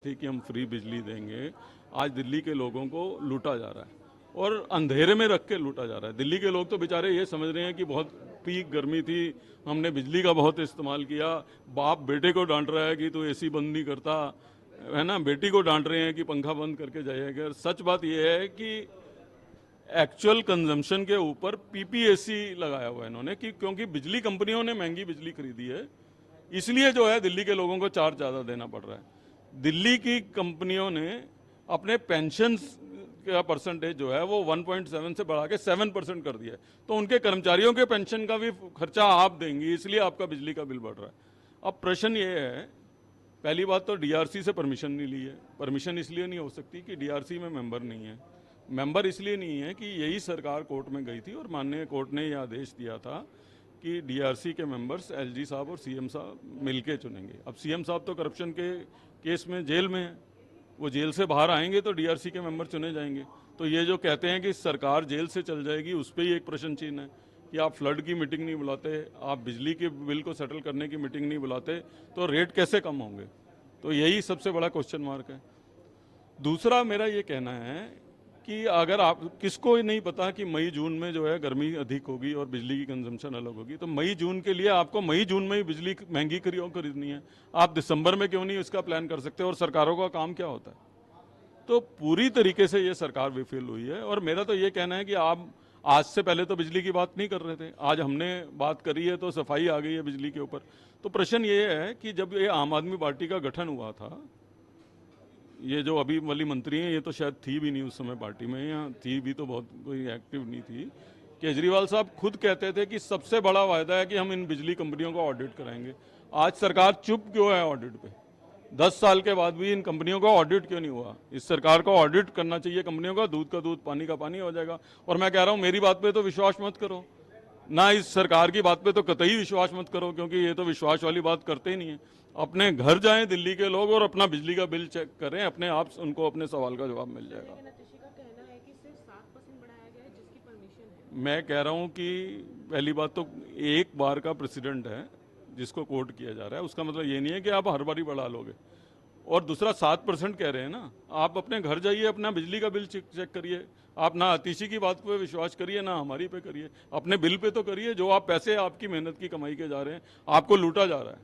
थी कि हम फ्री बिजली देंगे। आज दिल्ली के लोगों को लूटा जा रहा है और अंधेरे में रख के लूटा जा रहा है। दिल्ली के लोग तो बेचारे ये समझ रहे हैं कि बहुत पीक गर्मी थी, हमने बिजली का बहुत इस्तेमाल किया। बाप बेटे को डांट रहा है कि तू एसी बंद नहीं करता, है ना। बेटी को डांट रहे हैं कि पंखा बंद करके जाइएगा। सच बात यह है कि एक्चुअल कंजम्पशन के ऊपर पीपीएसी लगाया हुआ है इन्होंने, कि क्योंकि बिजली कंपनियों ने महंगी बिजली खरीदी है, इसलिए जो है दिल्ली के लोगों को चार्ज ज़्यादा देना पड़ रहा है। दिल्ली की कंपनियों ने अपने पेंशन का परसेंटेज जो है वो 1.7 से बढ़ा के 7% कर दिया है, तो उनके कर्मचारियों के पेंशन का भी खर्चा आप देंगी, इसलिए आपका बिजली का बिल बढ़ रहा है। अब प्रश्न ये है, पहली बात तो डीआरसी से परमिशन नहीं ली है। परमिशन इसलिए नहीं हो सकती कि डीआरसी में मेंबर नहीं है। मेंबर इसलिए नहीं है कि यही सरकार कोर्ट में गई थी और माननीय कोर्ट ने यह आदेश दिया था कि डीआरसी के मेंबर्स एलजी साहब और सीएम साहब मिलके चुनेंगे। अब सीएम साहब तो करप्शन के केस में जेल में है, वो जेल से बाहर आएंगे तो डीआरसी के मेंबर चुने जाएंगे। तो ये जो कहते हैं कि सरकार जेल से चल जाएगी, उस पर ही एक प्रश्न चिन्ह है कि आप फ्लड की मीटिंग नहीं बुलाते, आप बिजली के बिल को सेटल करने की मीटिंग नहीं बुलाते, तो रेट कैसे कम होंगे? तो यही सबसे बड़ा क्वेश्चन मार्क है। दूसरा मेरा ये कहना है कि अगर आप किसको नहीं पता कि मई जून में जो है गर्मी अधिक होगी और बिजली की कंजम्पशन अलग होगी, तो मई जून के लिए आपको मई जून में ही बिजली महंगी क्यों खरीदनी है? आप दिसंबर में क्यों नहीं इसका प्लान कर सकते? और सरकारों का काम क्या होता है? तो पूरी तरीके से ये सरकार विफल हुई है। और मेरा तो ये कहना है कि आप आज से पहले तो बिजली की बात नहीं कर रहे थे, आज हमने बात करी है तो सफाई आ गई है बिजली के ऊपर। तो प्रश्न ये है कि जब ये आम आदमी पार्टी का गठन हुआ था, ये जो अभी वाली मंत्री हैं ये तो शायद थी भी नहीं उस समय पार्टी में, या थी भी तो बहुत कोई एक्टिव नहीं थी। केजरीवाल साहब खुद कहते थे कि सबसे बड़ा वायदा है कि हम इन बिजली कंपनियों को ऑडिट कराएंगे। आज सरकार चुप क्यों है ऑडिट पे? 10 साल के बाद भी इन कंपनियों का ऑडिट क्यों नहीं हुआ? इस सरकार को ऑडिट करना चाहिए कंपनियों का। दूध का दूध पानी का पानी हो जाएगा। और मैं कह रहा हूं, मेरी बात पे तो विश्वास मत करो, ना इस सरकार की बात पे तो कतई विश्वास मत करो, क्योंकि ये तो विश्वास वाली बात करते ही नहीं है। अपने घर जाएं दिल्ली के लोग और अपना बिजली का बिल चेक करें, अपने आप उनको अपने सवाल का जवाब मिल जाएगा। मैं कह रहा हूं कि पहली बात तो एक बार का प्रेसिडेंट है जिसको कोर्ट किया जा रहा है, उसका मतलब ये नहीं है कि आप हर बारी बढ़ा लोगे। और दूसरा 7% कह रहे हैं ना, आप अपने घर जाइए, अपना बिजली का बिल चेक करिए। आप ना आतिशी की बात पे विश्वास करिए, ना हमारी पे करिए, अपने बिल पे तो करिए। जो आप पैसे आपकी मेहनत की कमाई के जा रहे हैं, आपको लूटा जा रहा है।